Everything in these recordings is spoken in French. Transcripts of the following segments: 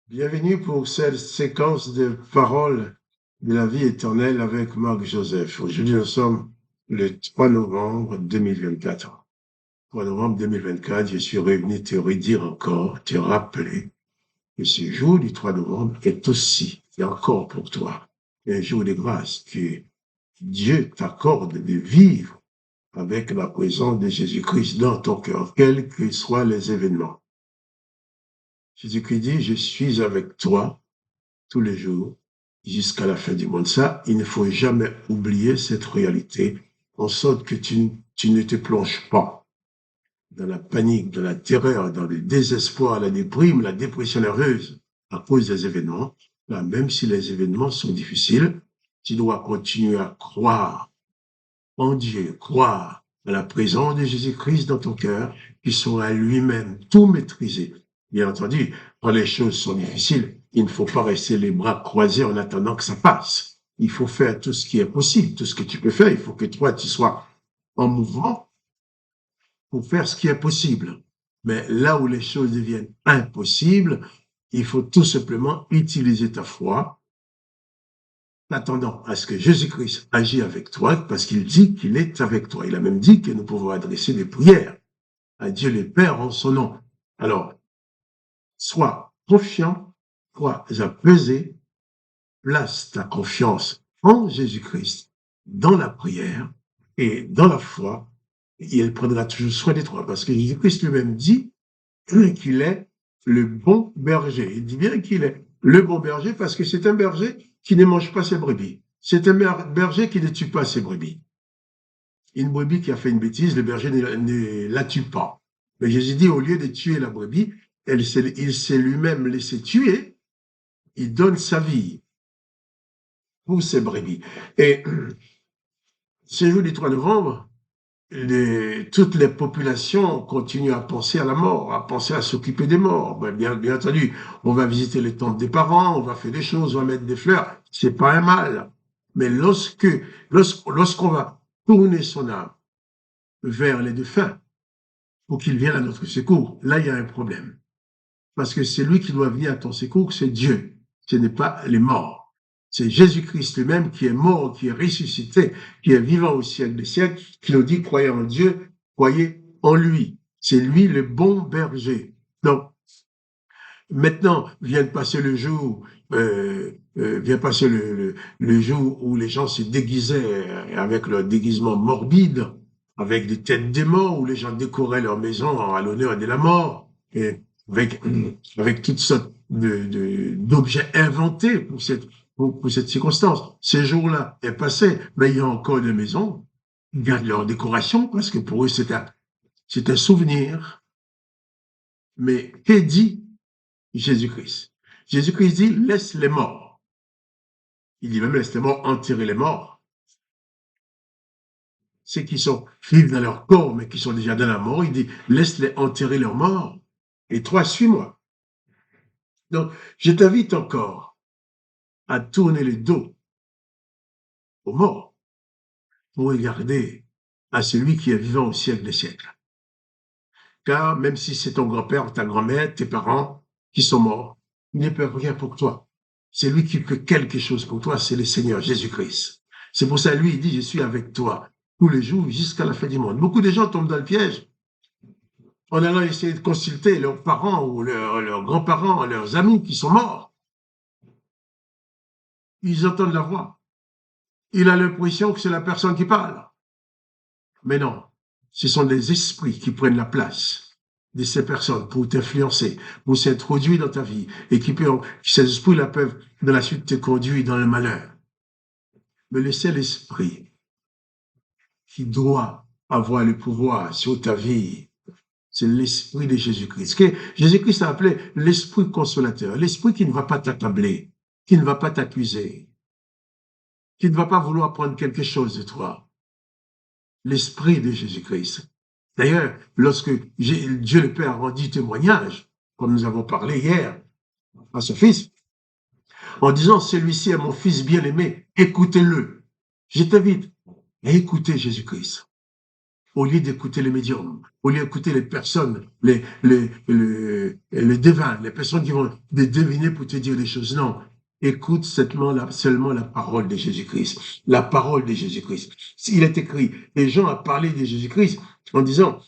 Bienvenue pour cette séquence de paroles de la vie éternelle avec Marc Joseph. Aujourd'hui, nous sommes le 3 novembre 2024. 3 novembre 2024, je suis revenu te redire encore, te rappeler que ce jour du 3 novembre est aussi et encore pour toi un jour de grâce que Dieu t'accorde de vivre avec la présence de Jésus-Christ dans ton cœur, quels que soient les événements. Jésus-Christ dit, je suis avec toi tous les jours jusqu'à la fin du monde. Ça, il ne faut jamais oublier cette réalité, en sorte que tu ne te plonges pas dans la panique, dans la terreur, dans le désespoir, la déprime, la dépression nerveuse à cause des événements. Là, même si les événements sont difficiles, tu dois continuer à croire en Dieu, croire à la présence de Jésus-Christ dans ton cœur, qui saura lui-même tout maîtriser. Bien entendu, quand les choses sont difficiles, il ne faut pas rester les bras croisés en attendant que ça passe. Il faut faire tout ce qui est possible, tout ce que tu peux faire. Il faut que toi, tu sois en mouvement pour faire ce qui est possible. Mais là où les choses deviennent impossibles, il faut tout simplement utiliser ta foi, attendant à ce que Jésus-Christ agisse avec toi, parce qu'il dit qu'il est avec toi. Il a même dit que nous pouvons adresser des prières à Dieu le Père en son nom. Alors, sois confiant, sois apaisé, place ta confiance en Jésus-Christ, dans la prière et dans la foi, et il prendra toujours soin de toi, parce que Jésus-Christ lui-même dit qu'il est le bon berger. Il dit bien qu'il est le bon berger parce que c'est un berger qui ne mange pas ses brebis. C'est un berger qui ne tue pas ses brebis. Une brebis qui a fait une bêtise, le berger ne la tue pas. Mais Jésus dit, au lieu de tuer la brebis, il s'est lui-même laissé tuer, il donne sa vie pour ses brebis. Et ce jour du 3 novembre, toutes les populations continuent à penser à la mort, à penser à s'occuper des morts. Bien entendu, on va visiter les tombes des parents, on va faire des choses, on va mettre des fleurs. C'est pas un mal. Mais lorsqu'on va tourner son âme vers les défunts pour qu'ils viennent à notre secours, là, il y a un problème. Parce que c'est lui qui doit venir à ton secours, c'est Dieu. Ce n'est pas les morts. C'est Jésus-Christ lui-même qui est mort, qui est ressuscité, qui est vivant au siècle des siècles, qui nous dit, croyez en Dieu, croyez en lui. C'est lui le bon berger. Donc, maintenant, vient de passer le jour, vient passer le jour où les gens se déguisaient avec leur déguisement morbide, avec des têtes des morts, où les gens décoraient leur maison à l'honneur de la mort, et avec toutes sortes d'objets inventés pour cette circonstance. Ces jours-là est passé, mais il y a encore des maisons qui gardent leur décoration parce que pour eux c'est un souvenir. Mais que dit Jésus-Christ? Jésus-Christ dit laisse les morts. Il dit même laisse les morts enterrer les morts. Ceux qui sont vivent dans leur corps mais qui sont déjà dans la mort, il dit laisse-les enterrer leurs morts. Et toi, suis-moi. Donc, je t'invite encore à tourner le dos aux morts pour regarder à celui qui est vivant au siècle des siècles. Car même si c'est ton grand-père, ta grand-mère, tes parents qui sont morts, ils ne peuvent rien pour toi. C'est lui qui peut quelque chose pour toi, c'est le Seigneur Jésus-Christ. C'est pour ça, lui, il dit, je suis avec toi tous les jours jusqu'à la fin du monde. Beaucoup de gens tombent dans le piège en allant essayer de consulter leurs parents ou leurs grands-parents, leurs amis qui sont morts. Ils entendent la voix. Il a l'impression que c'est la personne qui parle. Mais non, ce sont des esprits qui prennent la place de ces personnes pour t'influencer, pour s'introduire dans ta vie, et ces esprits-là peuvent, dans la suite, te conduire dans le malheur. Mais le seul esprit qui doit avoir le pouvoir sur ta vie, c'est l'esprit de Jésus-Christ. Que Jésus-Christ a appelé l'esprit consolateur, l'esprit qui ne va pas t'accabler, qui ne va pas t'accuser, qui ne va pas vouloir prendre quelque chose de toi. L'esprit de Jésus-Christ. D'ailleurs, lorsque Dieu le Père rendit témoignage, comme nous avons parlé hier, à son fils, en disant, celui-ci est mon fils bien-aimé, écoutez-le. Je t'invite à écouter Jésus-Christ. au lieu d'écouter les médiums, au lieu d'écouter les personnes, les devins, les personnes qui vont deviner pour te dire des choses. Non, écoute seulement la parole de Jésus-Christ. La parole de Jésus-Christ. Il est écrit, les gens ont parlé de Jésus-Christ en disant,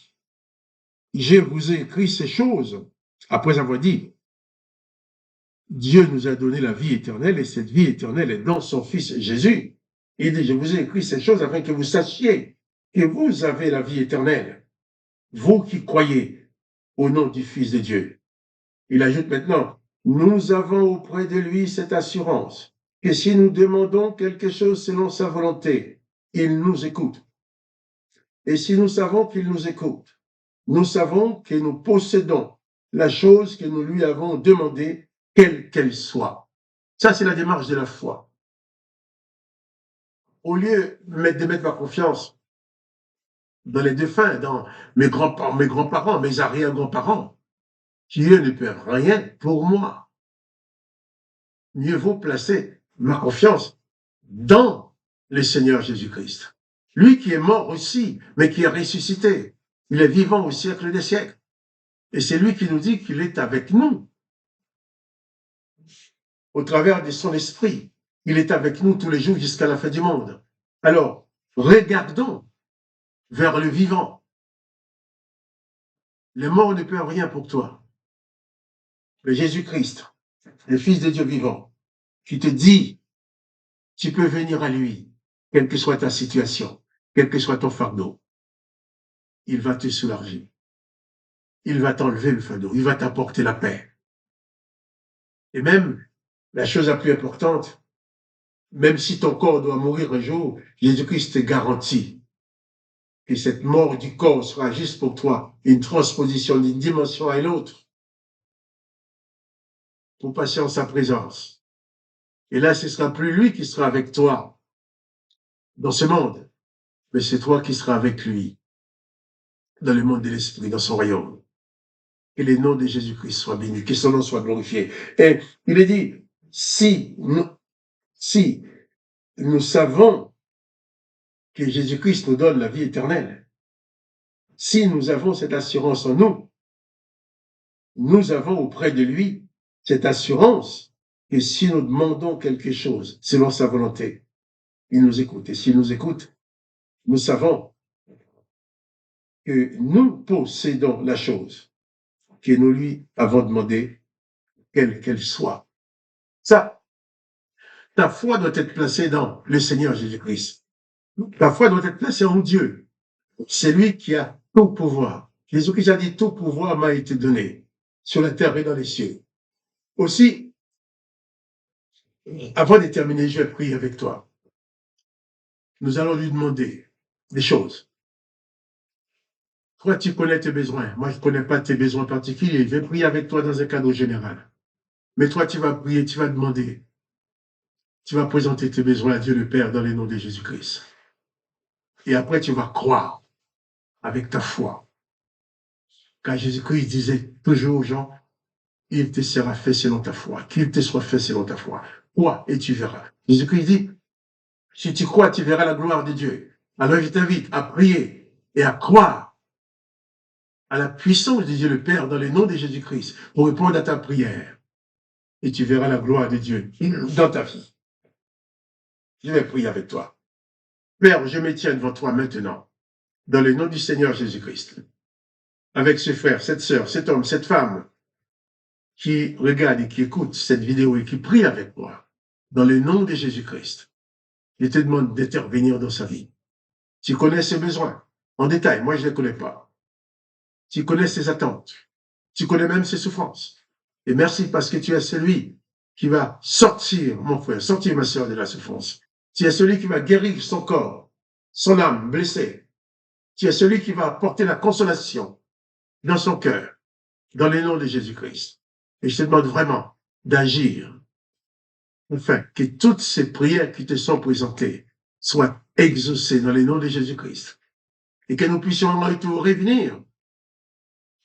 je vous ai écrit ces choses, après avoir dit, Dieu nous a donné la vie éternelle et cette vie éternelle est dans son Fils Jésus. Il dit, je vous ai écrit ces choses afin que vous sachiez que vous avez la vie éternelle, vous qui croyez au nom du Fils de Dieu. Il ajoute maintenant, nous avons auprès de lui cette assurance que si nous demandons quelque chose selon sa volonté, il nous écoute. Et si nous savons qu'il nous écoute, nous savons que nous possédons la chose que nous lui avons demandée, quelle qu'elle soit. Ça, c'est la démarche de la foi. Au lieu de mettre ma confiance dans les défunts, dans mes grands-parents, mes arrière-grands-parents, qui eux ne peuvent rien pour moi, mieux vaut placer ma confiance dans le Seigneur Jésus-Christ. Lui qui est mort aussi, mais qui est ressuscité. Il est vivant au siècle des siècles. Et c'est lui qui nous dit qu'il est avec nous. Au travers de son esprit. Il est avec nous tous les jours jusqu'à la fin du monde. Alors, regardons vers le vivant. Les morts ne peuvent rien pour toi. Mais Jésus-Christ, le Fils de Dieu vivant, qui te dit, tu peux venir à lui, quelle que soit ta situation, quel que soit ton fardeau. Il va te soulager. Il va t'enlever le fardeau. Il va t'apporter la paix. Et même, la chose la plus importante, même si ton corps doit mourir un jour, Jésus-Christ te garantit que cette mort du corps sera juste pour toi une transposition d'une dimension à l'autre pour passer en sa présence. Et là, ce ne sera plus lui qui sera avec toi dans ce monde, mais c'est toi qui seras avec lui dans le monde de l'esprit, dans son royaume. Que le nom de Jésus-Christ soit béni, que son nom soit glorifié. Et il est dit, si nous savons que Jésus-Christ nous donne la vie éternelle, si nous avons cette assurance en nous, nous avons auprès de lui cette assurance que si nous demandons quelque chose selon sa volonté, il nous écoute. Et s'il nous écoute, nous savons que nous possédons la chose que nous lui avons demandé, quelle qu'elle soit. Ça, ta foi doit être placée dans le Seigneur Jésus-Christ. Ta foi doit être placée en Dieu. C'est lui qui a tout pouvoir. Jésus-Christ a dit, tout pouvoir m'a été donné sur la terre et dans les cieux. Aussi, avant de terminer, je vais prier avec toi. Nous allons lui demander des choses. Toi, tu connais tes besoins. Moi, je ne connais pas tes besoins particuliers. Je vais prier avec toi dans un cadre général. Mais toi, tu vas prier, tu vas demander. Tu vas présenter tes besoins à Dieu le Père dans le nom de Jésus-Christ. Et après, tu vas croire avec ta foi. Car Jésus-Christ disait toujours aux gens, il te sera fait selon ta foi, qu'il te soit fait selon ta foi. Crois et tu verras. Jésus-Christ dit, si tu crois, tu verras la gloire de Dieu. Alors je t'invite à prier et à croire à la puissance de Dieu le Père dans le nom de Jésus-Christ pour répondre à ta prière. Et tu verras la gloire de Dieu dans ta vie. Je vais prier avec toi. Père, je me tiens devant toi maintenant, dans le nom du Seigneur Jésus-Christ, avec ce frère, cette sœur, cet homme, cette femme, qui regarde et qui écoute cette vidéo et qui prie avec moi, dans le nom de Jésus-Christ. Je te demande d'intervenir dans sa vie. Tu connais ses besoins en détail, moi je ne les connais pas. Tu connais ses attentes, tu connais même ses souffrances. Et merci parce que tu es celui qui va sortir, mon frère, sortir ma sœur de la souffrance. Tu es celui qui va guérir son corps, son âme blessée. Tu es celui qui va apporter la consolation dans son cœur, dans le nom de Jésus-Christ. Et je te demande vraiment d'agir, afin que toutes ces prières qui te sont présentées soient exaucées dans le nom de Jésus-Christ. Et que nous puissions en retour revenir,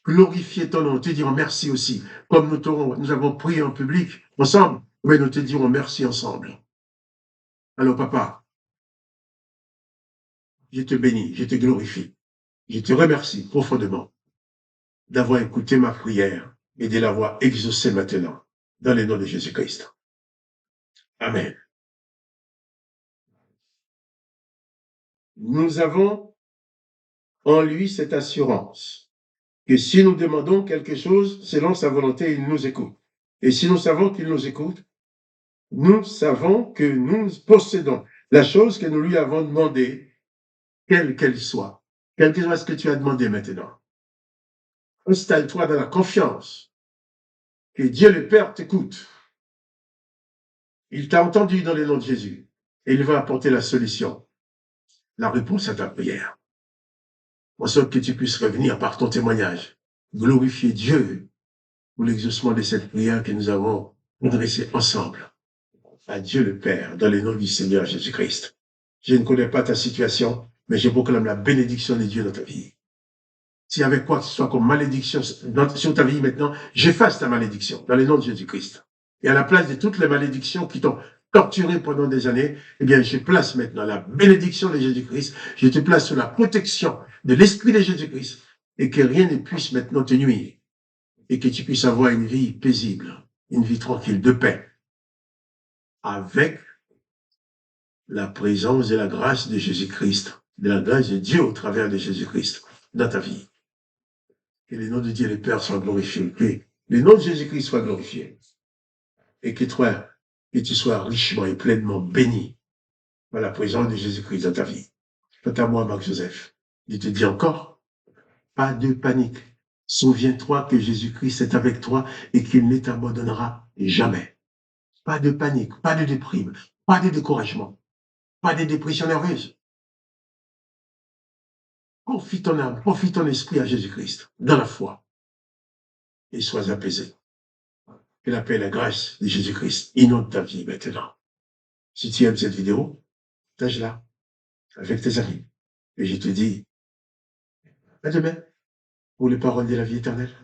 glorifier ton nom, te dire merci aussi, comme nous avons prié en public ensemble, mais nous te dirons merci ensemble. Alors papa, je te bénis, je te glorifie. Je te remercie profondément d'avoir écouté ma prière et de l'avoir exaucée maintenant, dans le nom de Jésus-Christ. Amen. Nous avons en lui cette assurance que si nous demandons quelque chose selon sa volonté, il nous écoute. Et si nous savons qu'il nous écoute, nous savons que nous possédons la chose que nous lui avons demandée, quelle qu'elle soit. Quel que soit ce que tu as demandé maintenant. Installe-toi dans la confiance que Dieu le Père t'écoute. Il t'a entendu dans le nom de Jésus et il va apporter la solution, la réponse à ta prière. En sorte que tu puisses revenir par ton témoignage, glorifier Dieu pour l'exaucement de cette prière que nous avons adressée ensemble à Dieu le Père dans le nom du Seigneur Jésus-Christ. Je ne connais pas ta situation, mais je proclame la bénédiction de Dieu dans ta vie. S'il y avait quoi que ce soit comme malédiction sur ta vie maintenant, j'efface ta malédiction dans le nom de Jésus-Christ. Et à la place de toutes les malédictions qui t'ont torturé pendant des années, eh bien, je place maintenant la bénédiction de Jésus-Christ. Je te place sous la protection de l'Esprit de Jésus-Christ et que rien ne puisse maintenant te nuire et que tu puisses avoir une vie paisible, une vie tranquille, de paix, avec la présence et la grâce de Jésus-Christ, de la grâce de Dieu au travers de Jésus-Christ dans ta vie. Que le nom de Dieu le Père soit glorifié, que le nom de Jésus-Christ soit glorifié et que toi, que tu sois richement et pleinement béni par la présence de Jésus-Christ dans ta vie. Quant à moi, Marc-Joseph, je te dis encore, pas de panique. Souviens-toi que Jésus-Christ est avec toi et qu'il ne t'abandonnera jamais. Pas de panique, pas de déprime, pas de découragement, pas de dépression nerveuse. Confie ton âme, confie ton esprit à Jésus-Christ dans la foi et sois apaisé. Que la paix et la grâce de Jésus-Christ inondent ta vie maintenant. Si tu aimes cette vidéo, partage-la avec tes amis. Et je te dis à demain pour les paroles de la vie éternelle.